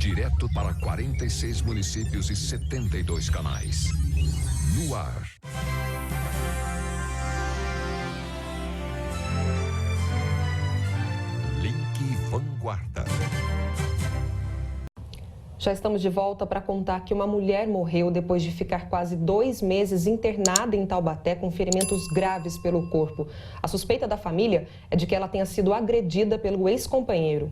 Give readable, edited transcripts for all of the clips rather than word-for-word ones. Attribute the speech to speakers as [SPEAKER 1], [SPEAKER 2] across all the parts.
[SPEAKER 1] direto para 46 municípios e 72 canais. No ar. Link Vanguarda.
[SPEAKER 2] Já estamos de volta para contar que uma mulher morreu depois de ficar quase 2 meses internada em Taubaté com ferimentos graves pelo corpo. A suspeita da família é de que ela tenha sido agredida pelo ex-companheiro.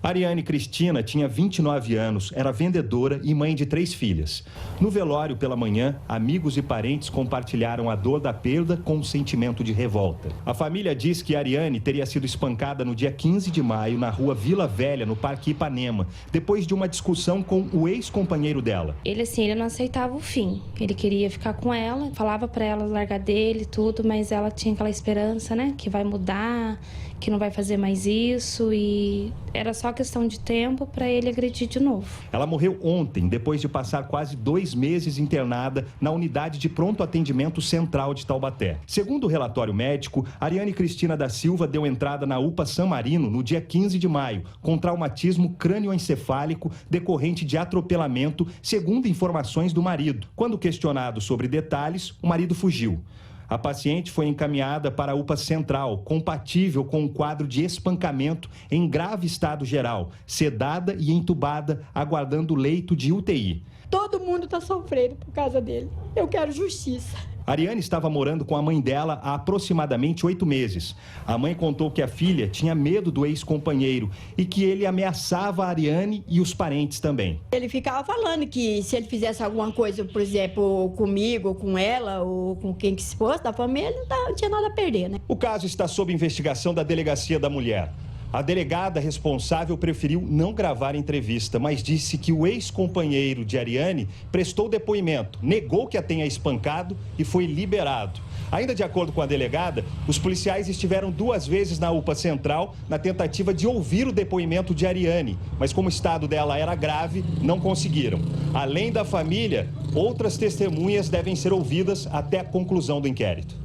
[SPEAKER 3] Ariane Cristina tinha 29 anos, era vendedora e mãe de 3 filhas. No velório pela manhã, amigos e parentes compartilharam a dor da perda com um sentimento de revolta. A família diz que Ariane teria sido espancada no dia 15 de maio na rua Vila Velha, no Parque Ipanema, depois de uma discussão com o ex-companheiro dela.
[SPEAKER 4] Ele não aceitava o fim. Ele queria ficar com ela, falava para ela largar dele e tudo, mas ela tinha aquela esperança, né, que vai mudar, que não vai fazer mais isso, e era só questão de tempo para ele agredir de novo.
[SPEAKER 3] Ela morreu ontem, depois de passar quase 2 meses internada na unidade de pronto atendimento central de Taubaté. Segundo o relatório médico, Ariane Cristina da Silva deu entrada na UPA San Marino no dia 15 de maio, com traumatismo crânioencefálico decorrente de atropelamento, segundo informações do marido. Quando questionado sobre detalhes, o marido fugiu. A paciente foi encaminhada para a UPA Central, compatível com um quadro de espancamento em grave estado geral, sedada e entubada, aguardando leito de UTI.
[SPEAKER 5] Todo mundo está sofrendo por causa dele. Eu quero justiça.
[SPEAKER 3] Ariane estava morando com a mãe dela há aproximadamente 8 meses. A mãe contou que a filha tinha medo do ex-companheiro e que ele ameaçava a Ariane e os parentes também.
[SPEAKER 5] Ele ficava falando que se ele fizesse alguma coisa, por exemplo, comigo, ou com ela, ou com quem que se fosse da família, ele não tinha nada a perder, né?
[SPEAKER 3] O caso está sob investigação da Delegacia da Mulher. A delegada responsável preferiu não gravar a entrevista, mas disse que o ex-companheiro de Ariane prestou depoimento, negou que a tenha espancado e foi liberado. Ainda de acordo com a delegada, os policiais estiveram 2 vezes na UPA Central na tentativa de ouvir o depoimento de Ariane, mas como o estado dela era grave, não conseguiram. Além da família, outras testemunhas devem ser ouvidas até a conclusão do inquérito.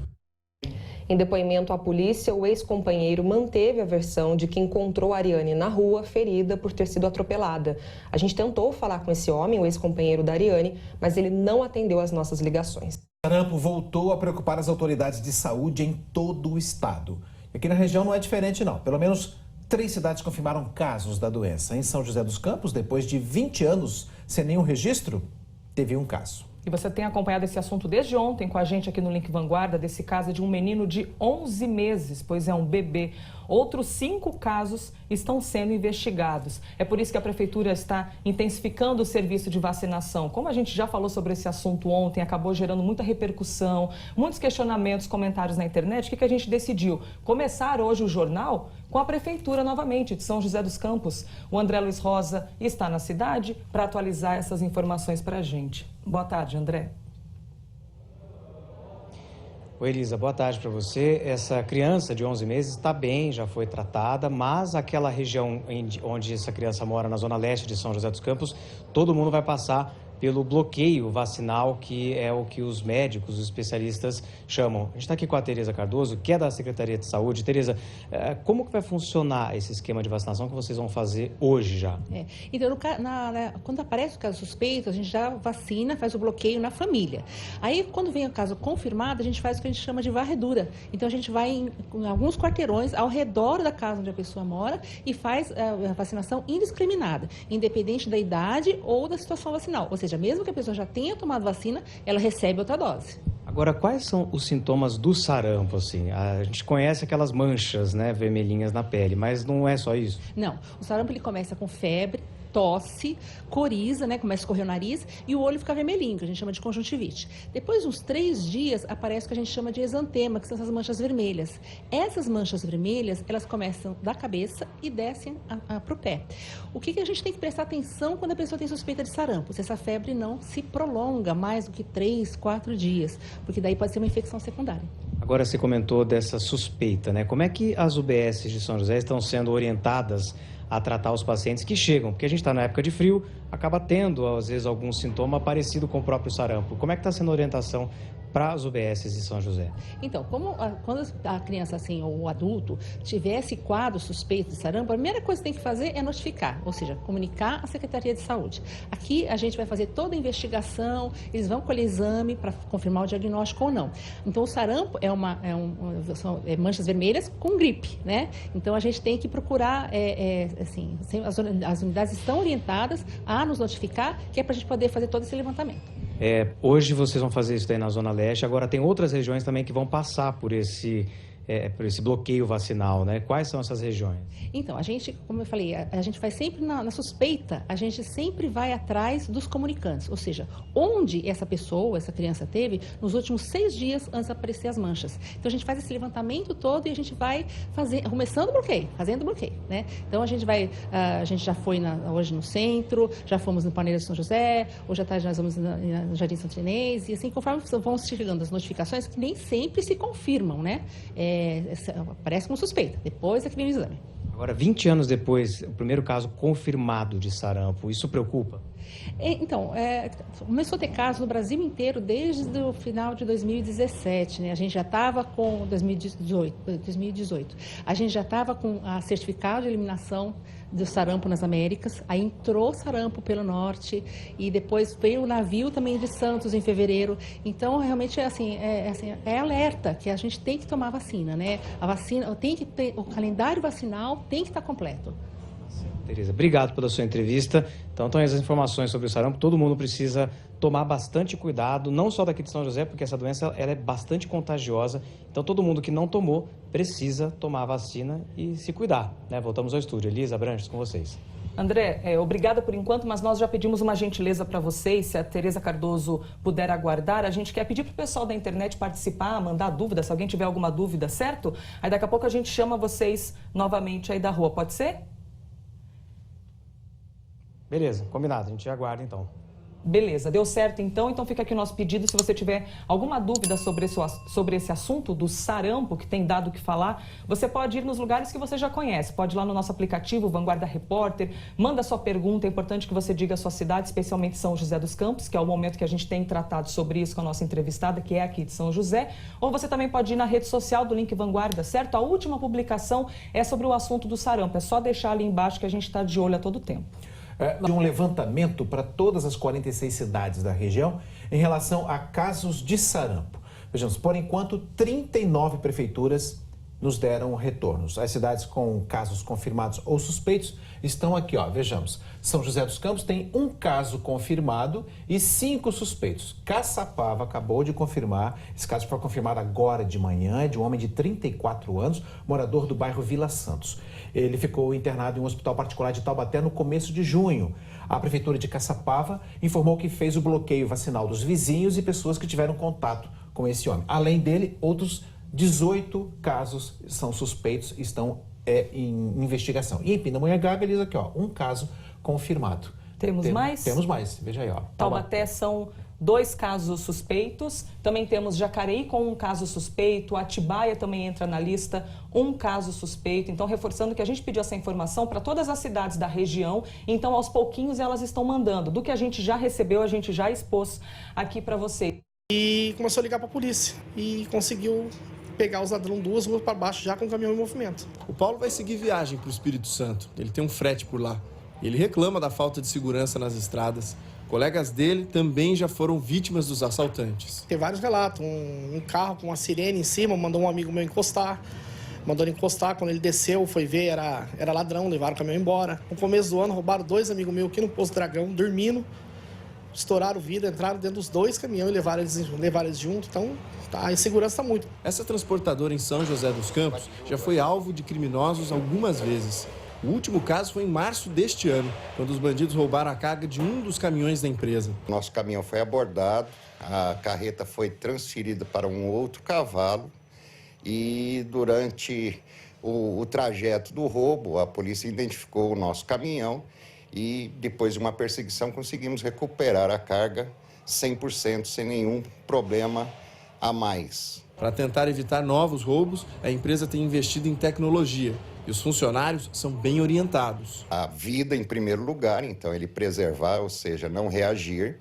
[SPEAKER 2] Em depoimento à polícia, o ex-companheiro manteve a versão de que encontrou a Ariane na rua, ferida por ter sido atropelada. A gente tentou falar com esse homem, o ex-companheiro da Ariane, mas ele não atendeu às nossas ligações.
[SPEAKER 6] O sarampo voltou a preocupar as autoridades de saúde em todo o estado. E aqui na região não é diferente, não. Pelo menos 3 cidades confirmaram casos da doença. Em São José dos Campos, depois de 20 anos sem nenhum registro, teve um caso.
[SPEAKER 7] E você tem acompanhado esse assunto desde ontem com a gente aqui no Link Vanguarda, desse caso de um menino de 11 meses, pois é um bebê. Outros 5 casos estão sendo investigados. É por isso que a Prefeitura está intensificando o serviço de vacinação. Como a gente já falou sobre esse assunto ontem, acabou gerando muita repercussão, muitos questionamentos, comentários na internet. O que a gente decidiu? Começar hoje o jornal com a Prefeitura novamente de São José dos Campos. O André Luiz Rosa está na cidade para atualizar essas informações para a gente. Boa tarde, André.
[SPEAKER 8] Oi, Elisa, boa tarde para você. Essa criança de 11 meses está bem, já foi tratada, mas aquela região onde essa criança mora, na zona leste de São José dos Campos, todo mundo vai passar pelo bloqueio vacinal, que é o que os médicos, os especialistas chamam. A gente está aqui com a Tereza Cardoso, que é da Secretaria de Saúde. Tereza, como que vai funcionar esse esquema de vacinação que vocês vão fazer hoje já?
[SPEAKER 9] Então, quando aparece o caso suspeito, a gente já vacina, faz o bloqueio na família. Aí, quando vem o caso confirmado, a gente faz o que a gente chama de varredura. Então, a gente vai em alguns quarteirões ao redor da casa onde a pessoa mora e faz a vacinação indiscriminada, independente da idade ou da situação vacinal. Ou seja, mesmo que a pessoa já tenha tomado vacina, ela recebe outra dose.
[SPEAKER 8] Agora, quais são os sintomas do sarampo, assim? A gente conhece aquelas manchas, né, vermelhinhas na pele, mas não é só isso?
[SPEAKER 9] Não, o sarampo ele começa com febre, tosse, coriza, né? Começa a escorrer o nariz e o olho fica vermelhinho, que a gente chama de conjuntivite. Depois de uns 3 dias, aparece o que a gente chama de exantema, que são essas manchas vermelhas. Essas manchas vermelhas, elas começam da cabeça e descem para o pé. O que a gente tem que prestar atenção quando a pessoa tem suspeita de sarampo? Se essa febre não se prolonga mais do que 3, 4 dias, porque daí pode ser uma infecção secundária.
[SPEAKER 8] Agora, você comentou dessa suspeita, né? Como é que as UBS de São José estão sendo orientadas a tratar os pacientes que chegam? Porque a gente está na época de frio, acaba tendo, às vezes, algum sintoma parecido com o próprio sarampo. Como é que está sendo a orientação para as UBSs de São José?
[SPEAKER 9] Então, quando a criança assim, ou o adulto tiver esse quadro suspeito de sarampo, a primeira coisa que tem que fazer é notificar, ou seja, comunicar à Secretaria de Saúde. Aqui a gente vai fazer toda a investigação, eles vão colher exame para confirmar o diagnóstico ou não. Então, o sarampo são manchas vermelhas com gripe, né? Então, a gente tem que procurar, as unidades estão orientadas a nos notificar, que é para a gente poder fazer todo esse levantamento.
[SPEAKER 8] Hoje vocês vão fazer isso daí na Zona Leste, agora tem outras regiões também que vão passar por esse bloqueio vacinal, né? Quais são essas regiões?
[SPEAKER 9] Então, a gente, como eu falei, a gente vai sempre na suspeita, a gente sempre vai atrás dos comunicantes, ou seja, onde essa pessoa, essa criança teve nos últimos 6 dias antes de aparecer as manchas. Então, a gente faz esse levantamento todo e a gente vai fazendo o bloqueio, né? Então, a gente já foi hoje no centro, já fomos no Palmeiras de São José, hoje à tarde nós vamos no Jardim Santo Inês, e assim, conforme vão chegando as notificações, que nem sempre se confirmam, né? Aparece como suspeita, depois é que vem o exame.
[SPEAKER 8] Agora, 20 anos depois, o primeiro caso confirmado de sarampo, isso preocupa?
[SPEAKER 9] Então, começou a ter casos no Brasil inteiro desde o final de 2017, né? A gente já estava com 2018, a gente já estava com a certificado de eliminação do sarampo nas Américas, aí entrou sarampo pelo norte e depois veio o navio também de Santos em fevereiro. Então, realmente, é alerta que a gente tem que tomar vacina, né? A vacina tem que ter, o calendário vacinal tem que estar completo.
[SPEAKER 8] Tereza, obrigado pela sua entrevista. Então, as informações sobre o sarampo, todo mundo precisa tomar bastante cuidado, não só daqui de São José, porque essa doença ela é bastante contagiosa. Então, todo mundo que não tomou precisa tomar a vacina e se cuidar, né? Voltamos ao estúdio. Elisa Branches, com vocês.
[SPEAKER 7] André, obrigada por enquanto, mas nós já pedimos uma gentileza para vocês, se a Tereza Cardoso puder aguardar, a gente quer pedir para o pessoal da internet participar, mandar dúvida, se alguém tiver alguma dúvida, certo? Aí daqui a pouco a gente chama vocês novamente aí da rua, pode ser?
[SPEAKER 8] Beleza, combinado, a gente aguarda então.
[SPEAKER 7] Beleza, deu certo então. Então fica aqui o nosso pedido, se você tiver alguma dúvida sobre esse assunto do sarampo, que tem dado o que falar, você pode ir nos lugares que você já conhece. Pode ir lá no nosso aplicativo, Vanguarda Repórter, manda sua pergunta, é importante que você diga a sua cidade, especialmente São José dos Campos, que é o momento que a gente tem tratado sobre isso com a nossa entrevistada, que é aqui de São José. Ou você também pode ir na rede social do Link Vanguarda, certo? A última publicação é sobre o assunto do sarampo, é só deixar ali embaixo que a gente está de olho a todo tempo.
[SPEAKER 6] De um levantamento para todas as 46 cidades da região em relação a casos de sarampo. Vejamos, por enquanto, 39 prefeituras nos deram retornos. As cidades com casos confirmados ou suspeitos estão aqui, ó. Vejamos, São José dos Campos tem 1 caso confirmado e 5 suspeitos. Caçapava acabou de confirmar, esse caso foi confirmado agora de manhã, é de um homem de 34 anos, morador do bairro Vila Santos. Ele ficou internado em um hospital particular de Taubaté no começo de junho. A prefeitura de Caçapava informou que fez o bloqueio vacinal dos vizinhos e pessoas que tiveram contato com esse homem. Além dele, outros 18 casos são suspeitos e estão em investigação. E em Pindamonhangaba, eles aqui, ó, 1 caso confirmado.
[SPEAKER 7] Temos mais?
[SPEAKER 6] Temos mais, veja aí, ó.
[SPEAKER 7] Taubaté são 2 casos suspeitos, também temos Jacareí com 1 caso suspeito, Atibaia também entra na lista, 1 caso suspeito. Então, reforçando que a gente pediu essa informação para todas as cidades da região, então aos pouquinhos elas estão mandando. Do que a gente já recebeu, a gente já expôs aqui para vocês.
[SPEAKER 10] E começou a ligar para a polícia e conseguiu pegar os ladrões 2 ruas para baixo já com o caminhão em movimento.
[SPEAKER 11] O Paulo vai seguir viagem para o Espírito Santo, ele tem um frete por lá. Ele reclama da falta de segurança nas estradas. Colegas dele também já foram vítimas dos assaltantes.
[SPEAKER 10] Tem vários relatos, um carro com uma sirene em cima, mandou um amigo meu encostar. Mandou ele encostar, quando ele desceu, foi ver, era ladrão, levaram o caminhão embora. No começo do ano, roubaram 2 amigos meus aqui no Posto Dragão, dormindo. Estouraram o vidro, entraram dentro dos 2 caminhões e levaram eles junto. Então, a insegurança está muito.
[SPEAKER 11] Essa transportadora em São José dos Campos já foi alvo de criminosos algumas vezes. O último caso foi em março deste ano, quando os bandidos roubaram a carga de um dos caminhões da empresa.
[SPEAKER 12] Nosso caminhão foi abordado, a carreta foi transferida para um outro cavalo e durante o trajeto do roubo, a polícia identificou o nosso caminhão e depois de uma perseguição conseguimos recuperar a carga 100% sem nenhum problema a mais.
[SPEAKER 11] Para tentar evitar novos roubos, a empresa tem investido em tecnologia e os funcionários são bem orientados.
[SPEAKER 12] A vida em primeiro lugar, então ele preservar, ou seja, não reagir.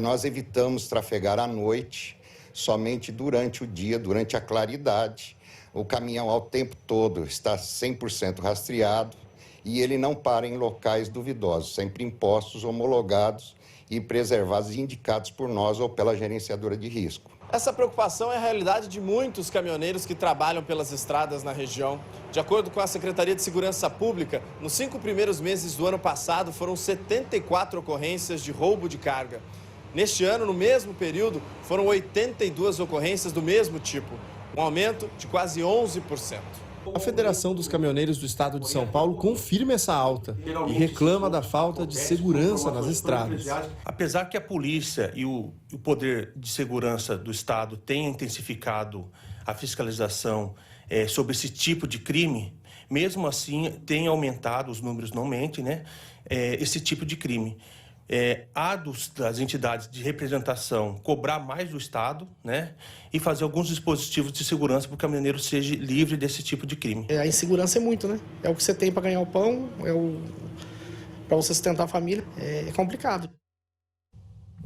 [SPEAKER 12] Nós evitamos trafegar à noite, somente durante o dia, durante a claridade. O caminhão ao tempo todo está 100% rastreado e ele não para em locais duvidosos, sempre em postos homologados e preservados e indicados por nós ou pela gerenciadora de risco.
[SPEAKER 11] Essa preocupação é a realidade de muitos caminhoneiros que trabalham pelas estradas na região. De acordo com a Secretaria de Segurança Pública, nos 5 primeiros meses do ano passado foram 74 ocorrências de roubo de carga. Neste ano, no mesmo período, foram 82 ocorrências do mesmo tipo, um aumento de quase 11%. A Federação dos Caminhoneiros do Estado de São Paulo confirma essa alta e reclama da falta de segurança nas estradas.
[SPEAKER 13] Apesar que a polícia e o poder de segurança do Estado tenham intensificado a fiscalização sobre esse tipo de crime, mesmo assim tem aumentado, os números não mentem, né, esse tipo de crime. Há das entidades de representação cobrar mais do Estado, né, e fazer alguns dispositivos de segurança para o caminhoneiro seja livre desse tipo de crime.
[SPEAKER 10] A insegurança é muito, né? É o que você tem para ganhar o pão, para você sustentar a família. É complicado.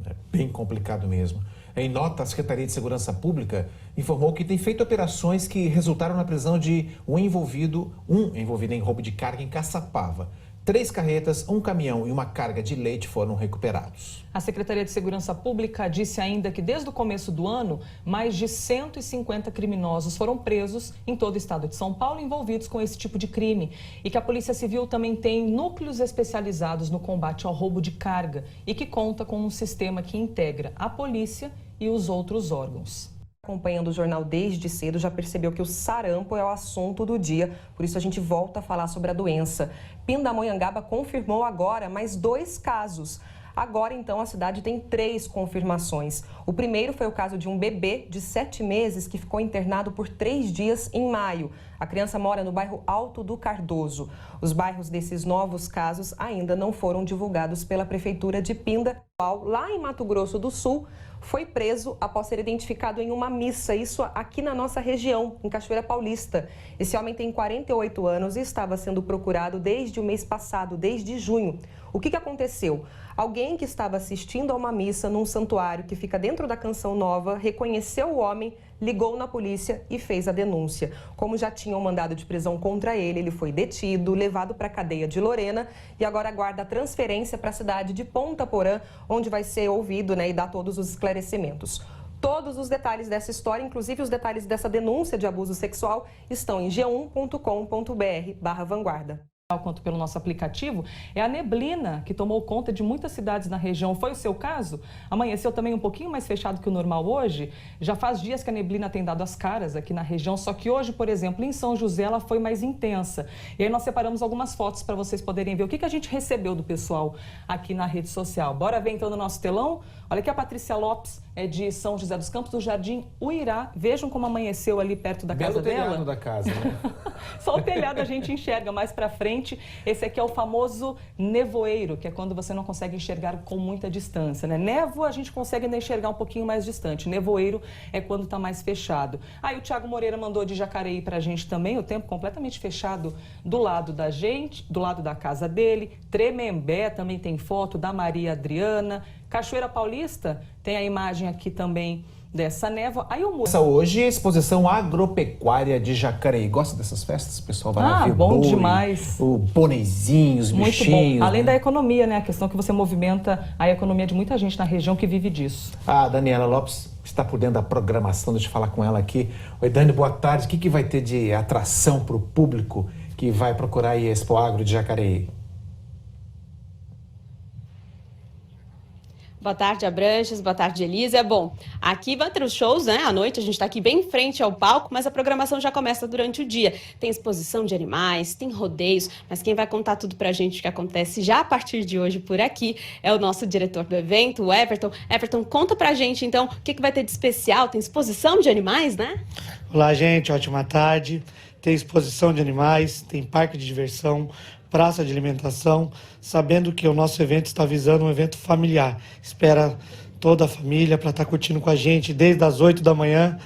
[SPEAKER 6] É bem complicado mesmo. Em nota, a Secretaria de Segurança Pública informou que tem feito operações que resultaram na prisão de um envolvido em roubo de carga em Caçapava. 3 carretas, um caminhão e uma carga de leite foram recuperados.
[SPEAKER 7] A Secretaria de Segurança Pública disse ainda que desde o começo do ano, mais de 150 criminosos foram presos em todo o estado de São Paulo envolvidos com esse tipo de crime. E que a Polícia Civil também tem núcleos especializados no combate ao roubo de carga e que conta com um sistema que integra a polícia e os outros órgãos.
[SPEAKER 2] Acompanhando o jornal desde cedo, já percebeu que o sarampo é o assunto do dia, por isso a gente volta a falar sobre a doença. Pindamonhangaba confirmou agora mais 2 casos. Agora, então, a cidade tem 3 confirmações. O primeiro foi o caso de um bebê de 7 meses que ficou internado por 3 dias em maio. A criança mora no bairro Alto do Cardoso. Os bairros desses novos casos ainda não foram divulgados pela Prefeitura de Pinda. Lá em Mato Grosso do Sul, foi preso após ser identificado em uma missa, isso aqui na nossa região, em Cachoeira Paulista. Esse homem tem 48 anos e estava sendo procurado desde o mês passado, desde junho. O que aconteceu? Alguém que estava assistindo a uma missa num santuário que fica dentro da Canção Nova reconheceu o homem, ligou na polícia e fez a denúncia. Como já tinha um mandado de prisão contra ele, ele foi detido, levado para a cadeia de Lorena e agora aguarda a transferência para a cidade de Ponta Porã, onde vai ser ouvido, né, e dar todos os esclarecimentos. Todos os detalhes dessa história, inclusive os detalhes dessa denúncia de abuso sexual, estão em g1.com.br/vanguarda.
[SPEAKER 7] Quanto pelo nosso aplicativo, é a neblina que tomou conta de muitas cidades na região. Foi o seu caso? Amanheceu também um pouquinho mais fechado que o normal hoje? Já faz dias que a neblina tem dado as caras aqui na região, só que hoje, por exemplo, em São José, ela foi mais intensa. E aí nós separamos algumas fotos para vocês poderem ver o que a gente recebeu do pessoal aqui na rede social. Bora ver então no nosso telão? Olha aqui a Patrícia Lopes, é de São José dos Campos, do Jardim Uirá. Vejam como amanheceu ali perto da casa dela.
[SPEAKER 6] Belo telhado da casa, né?
[SPEAKER 7] Só o telhado a gente enxerga mais para frente. Esse aqui é o famoso nevoeiro, que é quando você não consegue enxergar com muita distância, né? Névoa a gente consegue ainda enxergar um pouquinho mais distante. Nevoeiro é quando está mais fechado. Aí o Thiago Moreira mandou de Jacareí para a gente também, o tempo completamente fechado do lado da gente, do lado da casa dele. Tremembé também tem foto da Maria Adriana. Cachoeira Paulista tem a imagem aqui também dessa névoa. Aí o
[SPEAKER 6] Essa hoje é a exposição agropecuária de Jacareí. Gosta dessas festas? O pessoal vai lá ver
[SPEAKER 7] bom
[SPEAKER 6] boi,
[SPEAKER 7] demais.
[SPEAKER 6] O bonezinho, os
[SPEAKER 7] muito
[SPEAKER 6] bichinhos.
[SPEAKER 7] Bom. Além
[SPEAKER 6] né?
[SPEAKER 7] da economia, né? A questão que você movimenta a economia de muita gente na região que vive disso.
[SPEAKER 6] A Daniela Lopes está por dentro da programação, deixa eu falar com ela aqui. Oi, Dani, boa tarde. O que vai ter de atração para o público que vai procurar aí a Expo Agro de Jacareí?
[SPEAKER 14] Boa tarde, Abranches. Boa tarde, Elisa. Bom, aqui vai ter os shows, né? À noite a gente está aqui bem em frente ao palco, mas a programação já começa durante o dia. Tem exposição de animais, tem rodeios, mas quem vai contar tudo pra gente o que acontece já a partir de hoje por aqui é o nosso diretor do evento, o Everton. Everton, conta pra gente, então, o que vai ter de especial? Tem exposição de animais, né?
[SPEAKER 15] Olá, gente. Ótima tarde. Tem exposição de animais, tem parque de diversão, praça de alimentação, sabendo que o nosso evento está visando um evento familiar. Espera toda a família para estar curtindo com a gente desde as 8 da manhã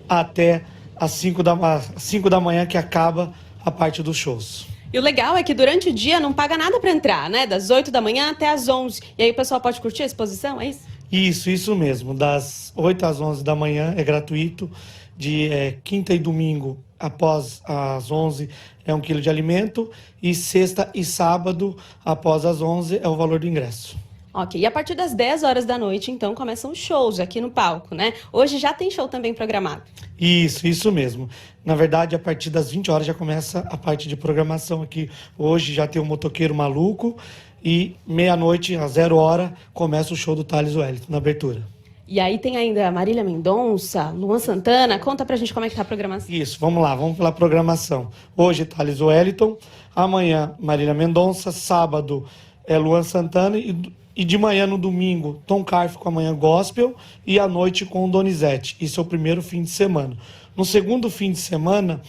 [SPEAKER 15] até as 5 da manhã, que acaba a parte dos shows.
[SPEAKER 14] E o legal é que durante o dia não paga nada para entrar, né? Das 8 da manhã até as 11. E aí o pessoal pode curtir a exposição, é isso?
[SPEAKER 15] Isso mesmo. Das 8 às 11 da manhã é gratuito. De quinta e domingo, após as 11, é 1 quilo de alimento. E sexta e sábado, após as 11, é o valor do ingresso.
[SPEAKER 14] Ok, e a partir das 10 horas da noite, então, começam os shows aqui no palco, né? Hoje já tem show também programado.
[SPEAKER 15] Isso mesmo. Na verdade, a partir das 20 horas já começa a parte de programação aqui. Hoje já tem o Motoqueiro Maluco e meia-noite, às 0 hora, começa o show do Thales Wellington na abertura.
[SPEAKER 14] E aí tem ainda a Marília Mendonça, Luan Santana. Conta pra gente como é que tá a programação.
[SPEAKER 15] Isso, vamos lá, vamos pela programação. Hoje, Thales Wellington, amanhã, Marília Mendonça, sábado é Luan Santana e de manhã, no domingo, Tom Carf com a manhã gospel e à noite com Donizete. Isso é o primeiro fim de semana. No segundo fim de semana,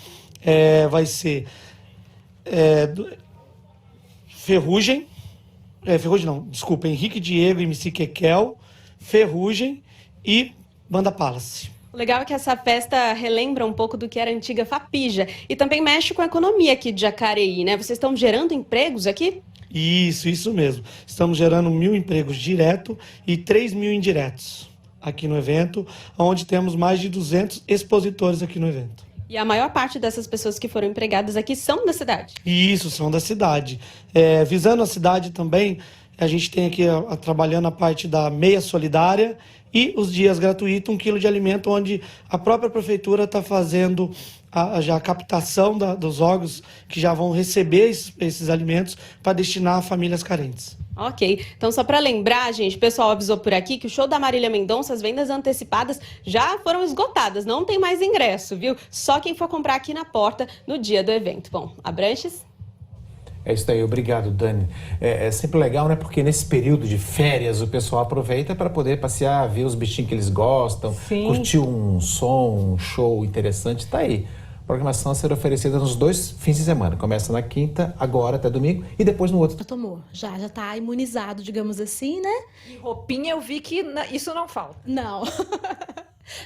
[SPEAKER 15] vai ser Ferrugem, Henrique Diego, MC Kekel, Ferrugem e Banda Palace.
[SPEAKER 14] O legal é que essa festa relembra um pouco do que era a antiga Fapija e também mexe com a economia aqui de Jacareí, né? Vocês estão gerando empregos aqui?
[SPEAKER 15] Isso mesmo. Estamos gerando 1.000 empregos direto e 3.000 indiretos aqui no evento, onde temos mais de 200 expositores aqui no evento.
[SPEAKER 14] E a maior parte dessas pessoas que foram empregadas aqui são da cidade?
[SPEAKER 15] Isso, são da cidade. Visando a cidade também, a gente tem aqui trabalhando a parte da meia solidária e os dias gratuitos, 1 quilo de alimento, onde a própria prefeitura está fazendo já a captação dos órgãos que já vão receber esses alimentos para destinar a famílias carentes.
[SPEAKER 14] Ok, então só para lembrar, gente, o pessoal avisou por aqui que o show da Marília Mendonça, as vendas antecipadas já foram esgotadas, não tem mais ingresso, viu? Só quem for comprar aqui na porta no dia do evento. Bom, Abranches?
[SPEAKER 6] É isso aí, obrigado, Dani. É sempre legal, né? Porque nesse período de férias o pessoal aproveita para poder passear, ver os bichinhos que eles gostam,
[SPEAKER 7] Sim.
[SPEAKER 6] curtir um som, um show interessante. Tá aí. A programação será oferecida nos 2 fins de semana. Começa na quinta, agora até domingo, e depois no outro.
[SPEAKER 16] Já tomou, já tá imunizado, digamos assim, né?
[SPEAKER 17] E roupinha eu vi que isso não falta.
[SPEAKER 16] Não.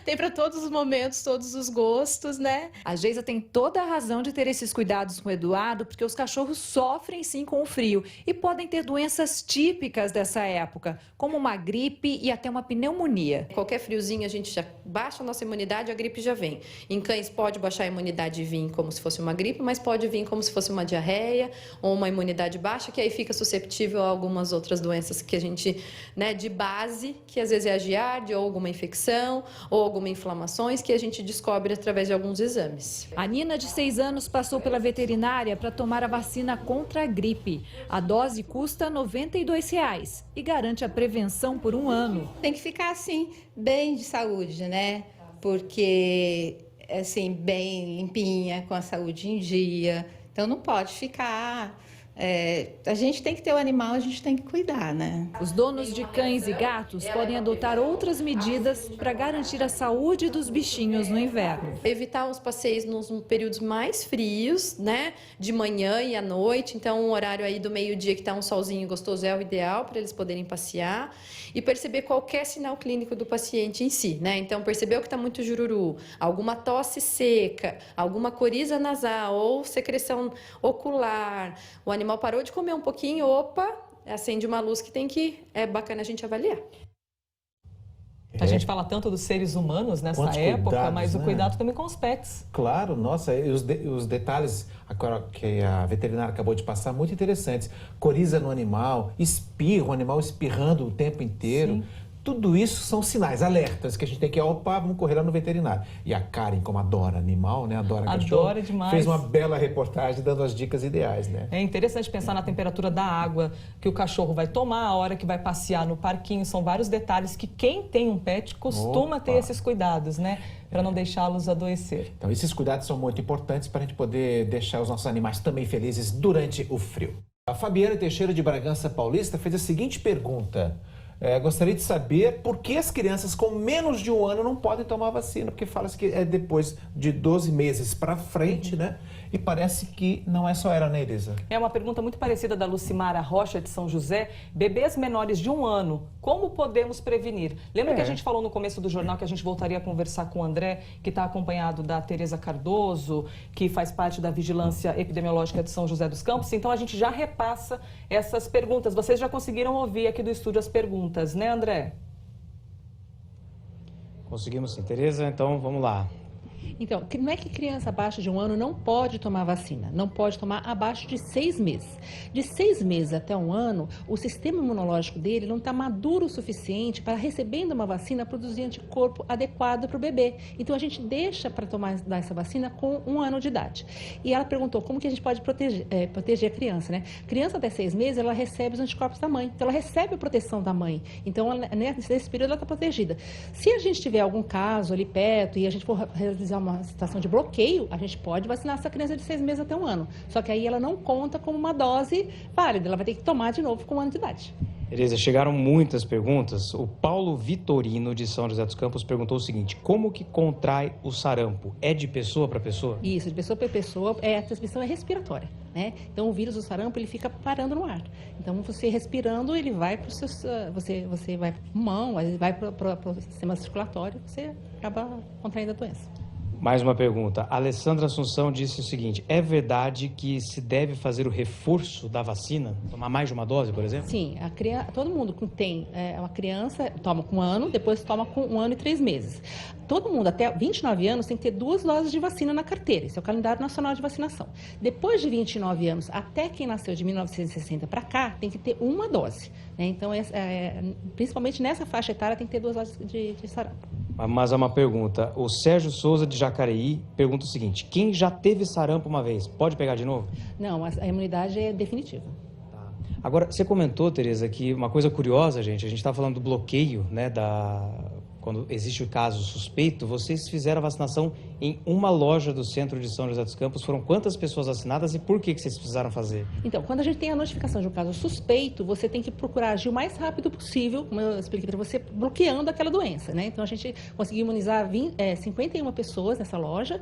[SPEAKER 16] Tem para todos os momentos, todos os gostos, né?
[SPEAKER 17] A Geisa tem toda a razão de ter esses cuidados com o Eduardo, porque os cachorros sofrem sim com o frio e podem ter doenças típicas dessa época, como uma gripe e até uma pneumonia.
[SPEAKER 18] Qualquer friozinho a gente já baixa a nossa imunidade, a gripe já vem. Em cães pode baixar a imunidade e vir como se fosse uma gripe, mas pode vir como se fosse uma diarreia ou uma imunidade baixa, que aí fica susceptível a algumas outras doenças que a gente, né, de base, que às vezes é a giardia ou alguma infecção, ou algumas inflamações que a gente descobre através de alguns exames.
[SPEAKER 17] A Nina, de 6 anos, passou pela veterinária para tomar a vacina contra a gripe. A dose custa R$ 92 e garante a prevenção por 1 ano.
[SPEAKER 19] Tem que ficar, assim, bem de saúde, né? Porque, assim, bem limpinha, com a saúde em dia. Então, não pode ficar... a gente tem que ter o animal, a gente tem que cuidar, né?
[SPEAKER 17] Os donos de cães e gatos podem adotar outras medidas para garantir a saúde dos bichinhos no inverno.
[SPEAKER 18] Evitar os passeios nos períodos mais frios, né? De manhã e à noite. Então, um horário aí do meio-dia que tá um solzinho gostoso é o ideal para eles poderem passear. E perceber qualquer sinal clínico do paciente em si, né? Então, percebeu que está muito jururu, alguma tosse seca, alguma coriza nasal ou secreção ocular, o animal parou de comer um pouquinho, opa, acende uma luz que é bacana a gente avaliar.
[SPEAKER 7] A gente fala tanto dos seres humanos nessa época, mas o cuidado também com os pets.
[SPEAKER 6] Claro, nossa, e os detalhes agora que a veterinária acabou de passar, muito interessantes. Coriza no animal, espirra, o animal espirrando o tempo inteiro. Sim. Tudo isso são sinais, alertas, que a gente tem que, opa, vamos correr lá no veterinário. E a Karen, como adora animal, né? Adora cachorro.
[SPEAKER 7] Adora demais.
[SPEAKER 6] Fez uma bela reportagem dando as dicas ideais, né?
[SPEAKER 7] É interessante pensar na temperatura da água que o cachorro vai tomar, a hora que vai passear no parquinho. São vários detalhes que quem tem um pet costuma ter esses cuidados, né? Para não deixá-los adoecer.
[SPEAKER 6] Então, esses cuidados são muito importantes para a gente poder deixar os nossos animais também felizes durante o frio. A Fabiana Teixeira de Bragança Paulista fez a seguinte pergunta. Gostaria de saber por que as crianças com menos de 1 ano não podem tomar vacina, porque fala-se que é depois de 12 meses para frente, né? E parece que não é só ela, né, Elisa?
[SPEAKER 7] É uma pergunta muito parecida da Lucimara Rocha, de São José. Bebês menores de 1 ano, como podemos prevenir? Lembra que a gente falou no começo do jornal que a gente voltaria a conversar com o André, que está acompanhado da Tereza Cardoso, que faz parte da Vigilância Epidemiológica de São José dos Campos. Então, a gente já repassa essas perguntas. Vocês já conseguiram ouvir aqui do estúdio as perguntas, né, André?
[SPEAKER 8] Conseguimos sim. Tereza, então vamos lá.
[SPEAKER 9] Então, não é que criança abaixo de 1 ano não pode tomar vacina, não pode tomar abaixo de 6 meses. De 6 meses até 1 ano, o sistema imunológico dele não está maduro o suficiente para, recebendo uma vacina, produzir anticorpo adequado para o bebê. Então, a gente deixa para dar essa vacina com 1 ano de idade. E ela perguntou como que a gente pode proteger a criança, né? Criança até 6 meses, ela recebe os anticorpos da mãe, então ela recebe a proteção da mãe. Então, nesse período, ela está protegida. Se a gente tiver algum caso ali perto e a gente for realizar uma situação de bloqueio, a gente pode vacinar essa criança de 6 meses até 1 ano. Só que aí ela não conta como uma dose válida, ela vai ter que tomar de novo com 1 ano de idade.
[SPEAKER 8] Tereza, chegaram muitas perguntas. O Paulo Vitorino, de São José dos Campos, perguntou o seguinte: como que contrai o sarampo? É de pessoa para pessoa?
[SPEAKER 9] Isso, de pessoa para pessoa, a transmissão é respiratória, né? Então, o vírus do sarampo, ele fica parando no ar. Então, você respirando, ele vai para o seu... Você vai para o pulmão, vai para o sistema circulatório, você acaba contraindo a doença.
[SPEAKER 8] Mais uma pergunta. A Alessandra Assunção disse o seguinte: é verdade que se deve fazer o reforço da vacina? Tomar mais de uma dose, por exemplo?
[SPEAKER 9] Sim, todo mundo que tem uma criança toma com 1 ano, depois toma com 1 ano e 3 meses. Todo mundo até 29 anos tem que ter 2 doses de vacina na carteira. Esse é o calendário nacional de vacinação. Depois de 29 anos, até quem nasceu de 1960 para cá, tem que ter 1 dose, né? Então, principalmente nessa faixa etária, tem que ter 2 doses de sarampo.
[SPEAKER 8] Mas há uma pergunta. O Sérgio Souza, de Jacareí, pergunta o seguinte: quem já teve sarampo uma vez, pode pegar de novo?
[SPEAKER 9] Não, a imunidade é definitiva.
[SPEAKER 8] Agora, você comentou, Tereza, que uma coisa curiosa, a gente está falando do bloqueio, né, quando existe o caso suspeito, vocês fizeram a vacinação em uma loja do centro de São José dos Campos. Foram quantas pessoas vacinadas e por que vocês precisaram fazer?
[SPEAKER 9] Então, quando a gente tem a notificação de um caso suspeito, você tem que procurar agir o mais rápido possível, como eu expliquei para você, bloqueando aquela doença, né? Então, a gente conseguiu imunizar 51 pessoas nessa loja,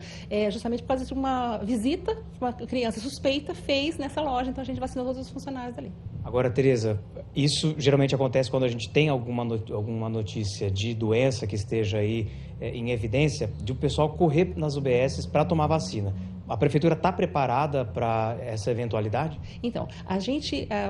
[SPEAKER 9] justamente por causa de uma visita que uma criança suspeita fez nessa loja, então a gente vacinou todos os funcionários ali.
[SPEAKER 8] Agora, Tereza, isso geralmente acontece quando a gente tem alguma notícia de doença que esteja aí em evidência, de o pessoal correr nas UBSs para tomar vacina. A prefeitura está preparada para essa eventualidade?
[SPEAKER 9] Então,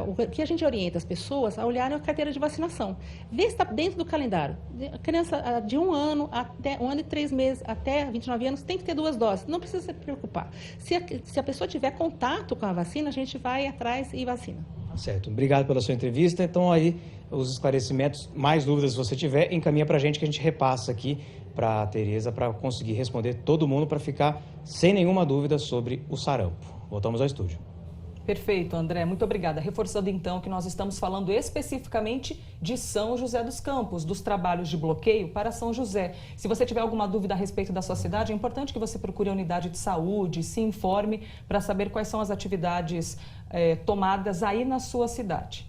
[SPEAKER 9] o que a gente orienta as pessoas a olharem a carteira de vacinação. Ver se está dentro do calendário. A criança de 1 ano até 1 ano e 3 meses, até 29 anos, tem que ter 2 doses. Não precisa se preocupar. Se a pessoa tiver contato com a vacina, a gente vai atrás e vacina.
[SPEAKER 8] Certo. Obrigado pela sua entrevista. Então, aí, os esclarecimentos, mais dúvidas se você tiver, encaminha para a gente que a gente repassa aqui para a Tereza para conseguir responder todo mundo, para ficar sem nenhuma dúvida sobre o sarampo. Voltamos ao estúdio.
[SPEAKER 7] Perfeito, André. Muito obrigada. Reforçando então que nós estamos falando especificamente de São José dos Campos, dos trabalhos de bloqueio para São José. Se você tiver alguma dúvida a respeito da sua cidade, é importante que você procure a unidade de saúde, se informe para saber quais são as atividades tomadas aí na sua cidade.